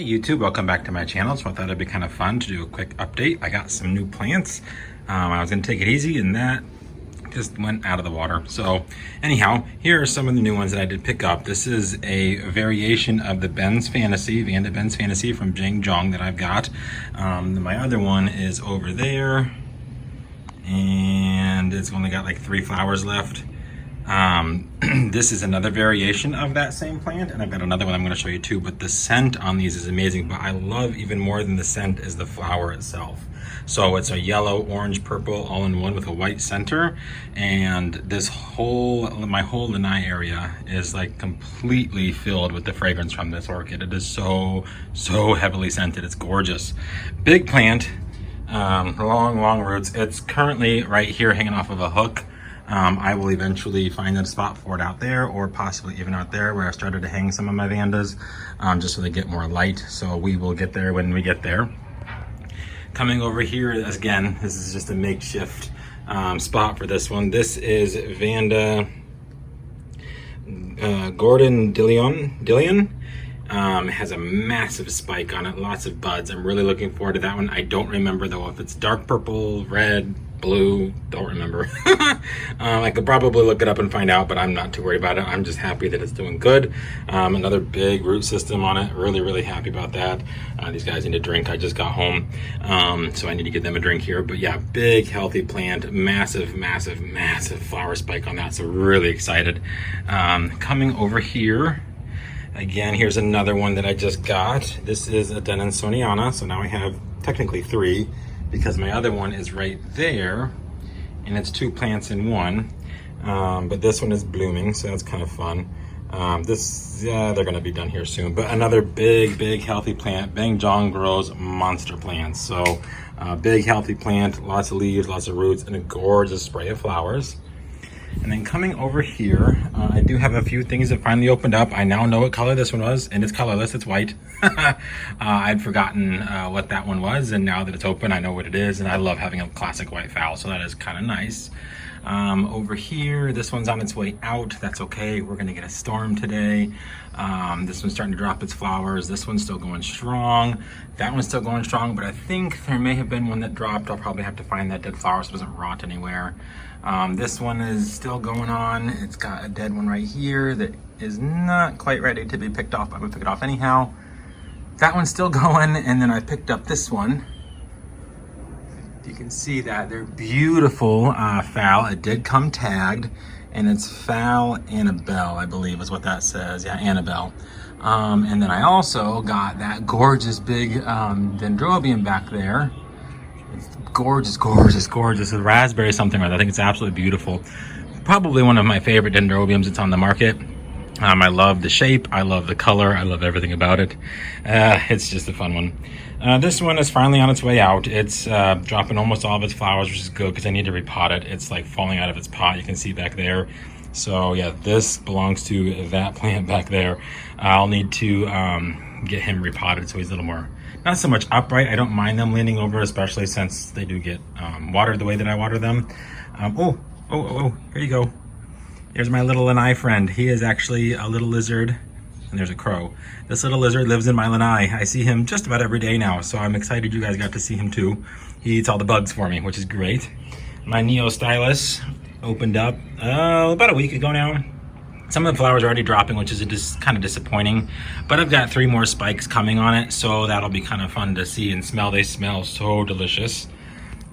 YouTube, welcome back to my channel. So I thought it'd be kind of fun to do a quick update. I got some new plants. I was gonna take it easy and that just went out of the water. So anyhow, here are some of the new ones that I did pick up. This is a variation of the Vanda Ben's Fantasy from Jing Zhong that I've got. My other one is over there and it's only got like 3 flowers left. This is another variation of that same plant, and I've got another one I'm going to show you too, but the scent on these is amazing. But I love even more than the scent is the flower itself. So it's a yellow, orange, purple all in one with a white center, and this my whole lanai area is like completely filled with the fragrance from this orchid. It is so heavily scented. It's gorgeous. Big plant, long roots. It's currently right here hanging off of a hook. I will eventually find a spot for it out there, or possibly even out there where I started to hang some of my vandas, just so they get more light. So we will get there when we get there. Coming over here, again, this is just a makeshift spot for this one. This is Vanda Gordon Dillion. Has a massive spike on it, lots of buds. I'm really looking forward to that one. I don't remember though if it's dark purple, red, blue, don't remember. I could probably look it up and find out, but I'm not too worried about it. I'm just happy that it's doing good. Another big root system on it. Really happy about that. These guys need a drink. I just got home, so I need to give them a drink here. But yeah, big healthy plant, massive flower spike on that. So really excited. Coming over here, again, here's another one that I just got. This is a Denonsoniana. So now I have technically 3, because my other one is right there, and it's 2 plants in one. But this one is blooming, so that's kind of fun. They're gonna be done here soon. But another big healthy plant. Bang Zhong grows monster plants. So big healthy plant, lots of leaves, lots of roots, and a gorgeous spray of flowers. And then coming over here, I do have a few things that finally opened up. I now know what color this one was, and it's colorless, it's white. I'd forgotten what that one was, and now that it's open, I know what it is, and I love having a classic white phal, so that is kind of nice. Over here, this one's on its way out. That's okay, we're gonna get a storm today. This one's starting to drop its flowers. This one's still going strong. That one's still going strong, but I think there may have been one that dropped. I'll probably have to find that dead flower so it doesn't rot anywhere. This one is still going on. It's got a dead one right here that is not quite ready to be picked off. I'm gonna pick it off anyhow. That one's still going, and then I picked up this one. You can see that they're beautiful phal. It did come tagged, and it's Phal Annabelle, I believe is what that says. Yeah, Annabelle. And then I also got that gorgeous big dendrobium back there. It's gorgeous. The raspberry something right. I think it's absolutely beautiful. Probably one of my favorite dendrobiums that's on the market. I love the shape, I love the color, I love everything about it. It's just a fun one. This one is finally on its way out. It's dropping almost all of its flowers, which is good because I need to repot it. It's like falling out of its pot, you can see back there. So yeah, this belongs to that plant back there. I'll need to get him repotted so he's a little more, not so much upright. I don't mind them leaning over, especially since they do get watered the way that I water them. Oh, here you go. There's my little lanai friend. He is actually a little lizard, and there's a crow. This little lizard lives in my lanai. I see him just about every day now, so I'm excited you guys got to see him too. He eats all the bugs for me, which is great. My Neostylus opened up about a week ago now. Some of the flowers are already dropping, which is just kind of disappointing, but I've got 3 more spikes coming on it, so that'll be kind of fun to see and smell. They smell so delicious.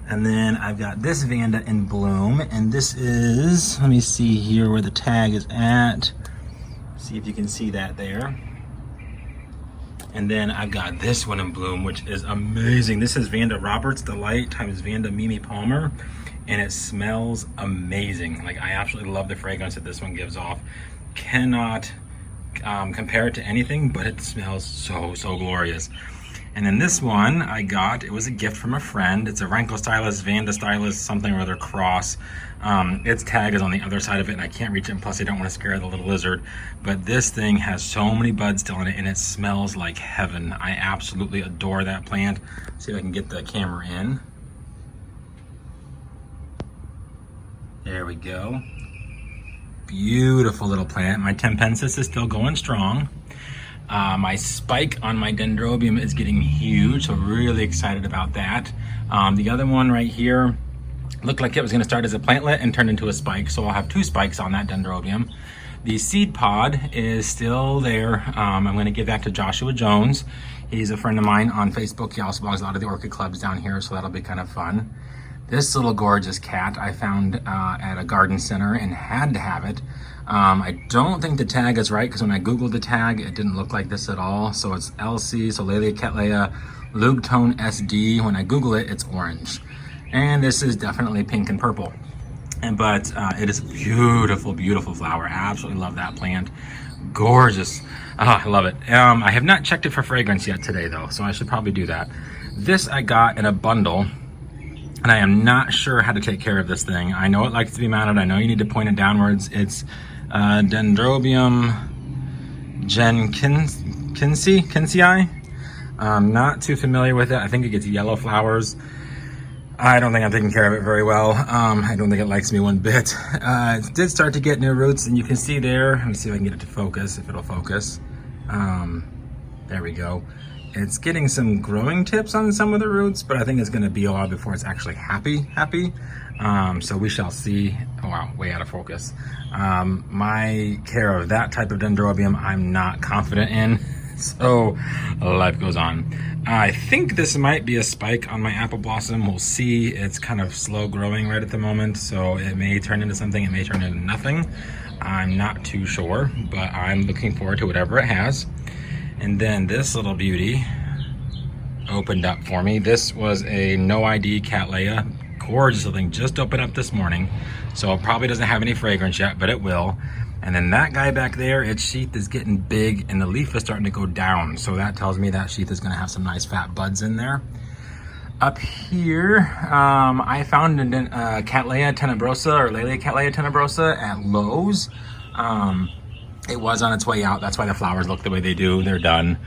And then I've got this Vanda in bloom, and this is, let me see here where the tag is at. See if you can see that there. And then I've got this one in bloom, which is amazing. This is Vanda Roberts Delight times Vanda Mimi Palmer, and it smells amazing. Like, I absolutely love the fragrance that this one gives off. Cannot compare it to anything, but it smells so glorious. And then this one I got, it was a gift from a friend. It's a Ranklostylus, Vanda Stylus, something or other cross. Its tag is on the other side of it, and I can't reach it, and plus I don't want to scare the little lizard. But this thing has so many buds still in it, and it smells like heaven. I absolutely adore that plant. See if I can get the camera in. There we go. Beautiful little plant. My Tempensis is still going strong. My spike on my dendrobium is getting huge, so really excited about that. The other one right here looked like it was going to start as a plantlet and turn into a spike, so I'll have 2 spikes on that dendrobium. The seed pod is still there. I'm going to give that to Joshua Jones. He's a friend of mine on Facebook. He also belongs to a lot of the orchid clubs down here, so that'll be kind of fun. This little gorgeous cat I found at a garden center and had to have it. I don't think the tag is right, because when I googled the tag, it didn't look like this at all. So it's LC, so Laelia cattleya, Lugtone SD. When I Google it, it's orange. And this is definitely pink and purple. But it is a beautiful, beautiful flower. I absolutely love that plant. Gorgeous. Oh, I love it. I have not checked it for fragrance yet today, though, so I should probably do that. This I got in a bundle, and I am not sure how to take care of this thing. I know it likes to be mounted. I know you need to point it downwards. It's Dendrobium Jenkinsii. I'm not too familiar with it. I think it gets yellow flowers. I don't think I'm taking care of it very well. I don't think it likes me one bit. It did start to get new roots, and you can see there. Let me see if I can get it to focus, if it'll focus. There we go. It's getting some growing tips on some of the roots, but I think it's gonna be a while before it's actually happy. So we shall see. Oh wow, way out of focus. My care of that type of dendrobium, I'm not confident in. So life goes on. I think this might be a spike on my apple blossom. We'll see. It's kind of slow growing right at the moment, so it may turn into something, it may turn into nothing. I'm not too sure, but I'm looking forward to whatever it has. And then this little beauty opened up for me. This was a no ID cattleya. Gorgeous little thing, just opened up this morning. So it probably doesn't have any fragrance yet, but it will. And then that guy back there, its sheath is getting big and the leaf is starting to go down. So that tells me that sheath is gonna have some nice fat buds in there. Up here, I found a Cattleya tenebrosa, or Laelia cattleya tenebrosa at Lowe's. It was on its way out. That's why the flowers look the way they do. They're done,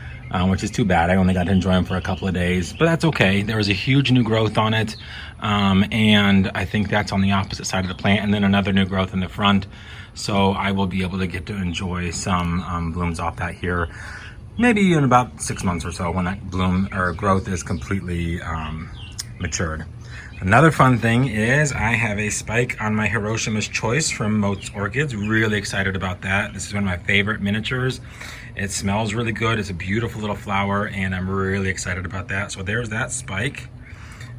which is too bad. I only got to enjoy them for a couple of days, but that's okay. There was a huge new growth on it, and I think that's on the opposite side of the plant, and then another new growth in the front. So I will be able to get to enjoy some blooms off that here, maybe in about 6 months or so, when that bloom or growth is completely matured. Another fun thing is I have a spike on my Hiroshima's Choice from Moat's Orchids. Really excited about that. This is one of my favorite miniatures. It smells really good. It's a beautiful little flower, and I'm really excited about that. So there's that spike.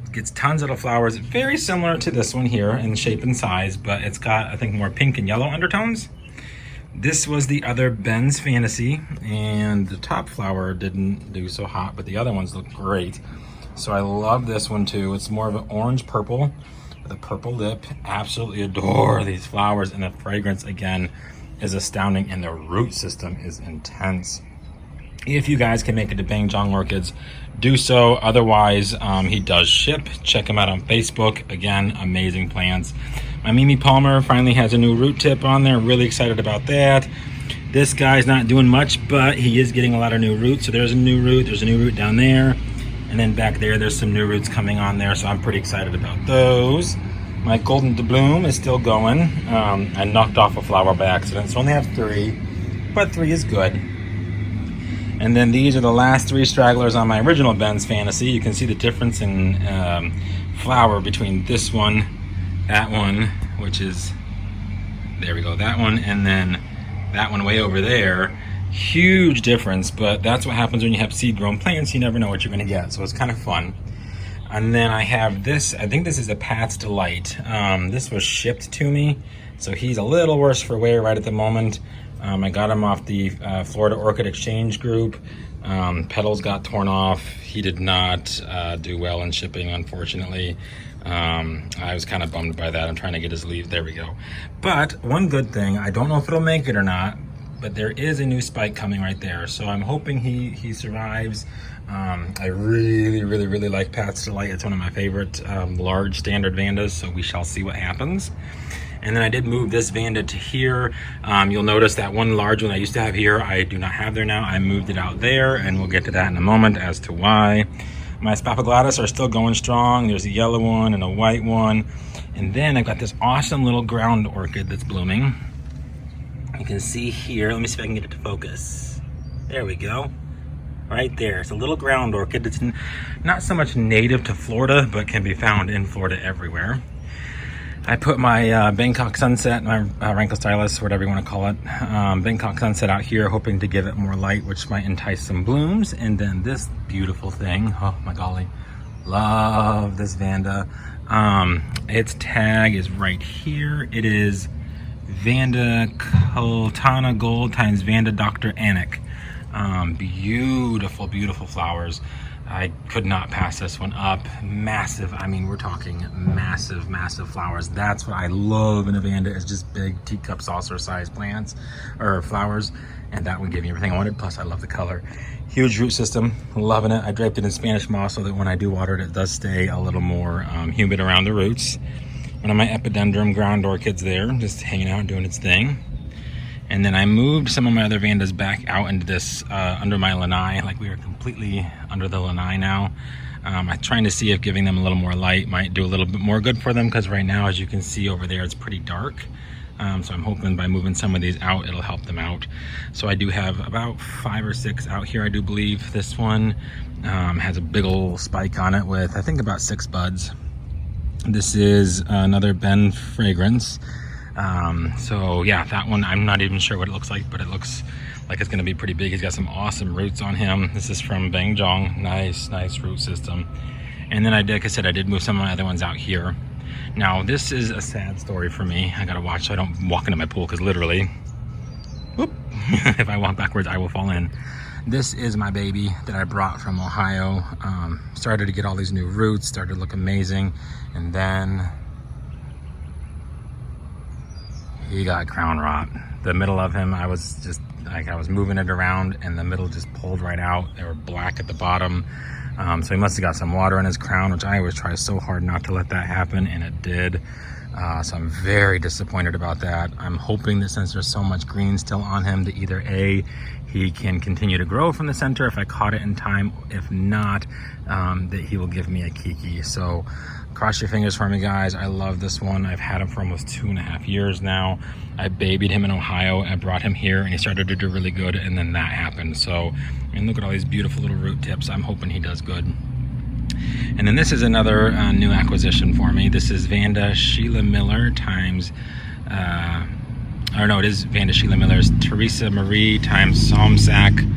It gets tons of little flowers, very similar to this one here in shape and size, but it's got, I think, more pink and yellow undertones. This was the other Ben's Fantasy, and the top flower didn't do so hot, but the other ones look great. So I love this one too. It's more of an orange purple with a purple lip. Absolutely adore these flowers, and the fragrance again is astounding, and the root system is intense. If you guys can make it to Bang Jong Orchids, do so. Otherwise, he does ship. Check him out on Facebook. Again, amazing plants. My Mimi Palmer finally has a new root tip on there. Really excited about that. This guy's not doing much, but he is getting a lot of new roots. So there's a new root. There's a new root down there. And then back there's some new roots coming on there, so I'm pretty excited about those. My Golden to Bloom is still going. I knocked off a flower by accident, so I only have 3, but 3 is good. And then these are the last 3 stragglers on my original Ben's Fantasy. You can see the difference in flower between this one, that one, which is, there we go, that one, and then that one way over there. Huge difference, but that's what happens when you have seed grown plants. You never know what you're going to get, so it's kind of fun. And then I have this, I think this is a Pat's Delight. This was shipped to me, so he's a little worse for wear right at the moment. I got him off the Florida Orchid Exchange group. Petals got torn off. He did not do well in shipping, unfortunately. I was kind of bummed by that. I'm trying to get his leaf. There we go. But one good thing, I don't know if it'll make it or not, but there is a new spike coming right there, so I'm hoping he survives. I really like Pat's Delight. It's one of my favorite large standard vandas, so we shall see what happens. And then I did move this vanda to here. You'll notice that one large one I used to have here, I do not have there now. I moved it out there, and we'll get to that in a moment as to why. My Spaphoglatis are still going strong. There's a yellow one and a white one. And then I've got this awesome little ground orchid that's blooming. You can see here, let me see if I can get it to focus. There we go. Right there. It's a little ground orchid. It's not so much native to Florida, but can be found in Florida everywhere. I put my Bangkok Sunset, my Rankle Stylus, whatever you want to call it, Bangkok Sunset out here, hoping to give it more light, which might entice some blooms. And then this beautiful thing, oh my golly, love this Vanda. Its tag is right here. It is Vanda Coltana Gold times Vanda Dr. Anik. Beautiful, beautiful flowers. I could not pass this one up. Massive, I mean, we're talking massive, massive flowers. That's what I love in a Vanda, is just big teacup saucer sized plants or flowers. And that would give me everything I wanted. Plus, I love the color. Huge root system, loving it. I draped it in Spanish moss so that when I do water it, it does stay a little more humid around the roots. One of my epidendrum ground orchids there, just hanging out and doing its thing. And then I moved some of my other Vandas back out into this, under my lanai. Like, we are completely under the lanai now. I'm trying to see if giving them a little more light might do a little bit more good for them, because right now, as you can see over there, it's pretty dark. So I'm hoping by moving some of these out, it'll help them out. So I do have about 5 or 6 out here, I do believe. This one has a big old spike on it with, I think, about 6 buds. This is another Ben Fragrance. So yeah, that one, I'm not even sure what it looks like, but it looks like it's going to be pretty big. He's got some awesome roots on him. This is from Bang Jong. Nice root system. And then like I said, I did move some of my other ones out here. Now, this is a sad story for me. I got to watch so I don't walk into my pool, because literally, whoop, if I walk backwards, I will fall in. This is my baby that I brought from Ohio. Started to get all these new roots, started to look amazing. And then he got crown rot. The middle of him, I was just like, I was moving it around and the middle just pulled right out. They were black at the bottom. So he must have got some water in his crown, which I always try so hard not to let that happen, and it did. So I'm very disappointed about that. I'm hoping that since there's so much green still on him, that either A, he can continue to grow from the center if I caught it in time. If not, that he will give me a kiki. So cross your fingers for me, guys. I love this one. I've had him for almost 2.5 years now. I babied him in Ohio. I brought him here and he started to do really good, and then that happened. So, and look at all these beautiful little root tips. I'm hoping he does good. And then this is another new acquisition for me. This is Vanda Sheila Miller times, or no, it is Vanda Sheila Miller's Teresa Marie times Somsack.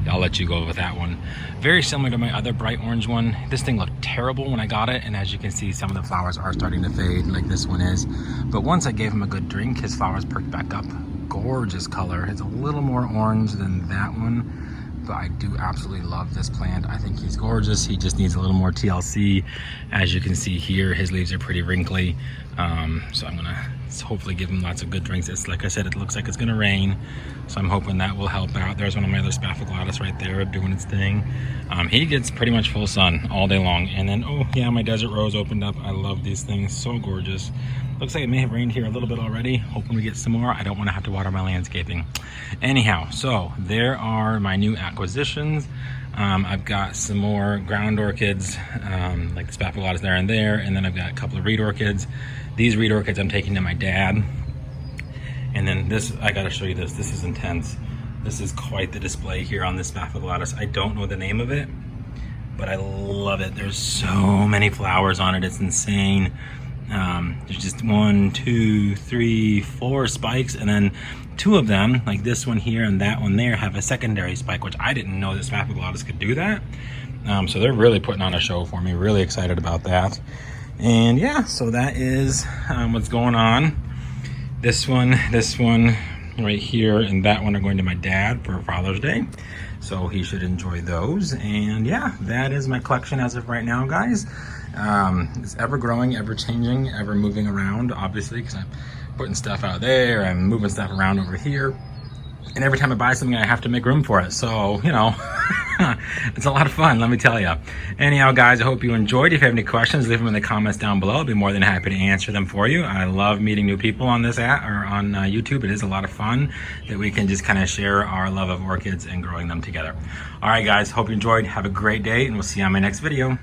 I'll let you go with that one. Very similar to my other bright orange one. This thing looked terrible when I got it, and as you can see, some of the flowers are starting to fade like this one is. But once I gave him a good drink, his flowers perked back up. Gorgeous color. It's a little more orange than that one, but I do absolutely love this plant. I think he's gorgeous. He just needs a little more TLC. As you can see here, his leaves are pretty wrinkly. So I'm gonna hopefully give him lots of good drinks. It's like I said, it looks like it's gonna rain, so I'm hoping that will help out. There's one of my other Spaphoglotis right there doing its thing. He gets pretty much full sun all day long. And then, oh yeah, my desert rose opened up. I love these things, so gorgeous. Looks like it may have rained here a little bit already. Hoping we get some more. I don't want to have to water my landscaping. Anyhow, so there are my new acquisitions. I've got some more ground orchids, like the Spaphoglotis there and there, and then I've got a couple of reed orchids. These reed orchids I'm taking to my dad. And then this, I gotta show you this. This is intense. This is quite the display here on this Spaphoglotis. I don't know the name of it, but I love it. There's so many flowers on it. It's insane. There's just 1, 2, 3, 4 spikes, and then 2 of them, like this one here and that one there, have a secondary spike, which I didn't know that Spaphoglotis could do that. So they're really putting on a show for me. Really excited about that. And yeah, so that is what's going on. This one right here, and that one are going to my dad for Father's Day. So he should enjoy those. And yeah, that is my collection as of right now, guys. It's ever growing, ever changing, ever moving around, obviously, because I'm putting stuff out there, I'm moving stuff around over here. And every time I buy something, I have to make room for it. So, you know, it's a lot of fun, let me tell you. Anyhow, guys, I hope you enjoyed. If you have any questions, leave them in the comments down below. I'll be more than happy to answer them for you. I love meeting new people on this app or on YouTube. It is a lot of fun that we can just kind of share our love of orchids and growing them together. All right, guys, hope you enjoyed. Have a great day, and we'll see you on my next video.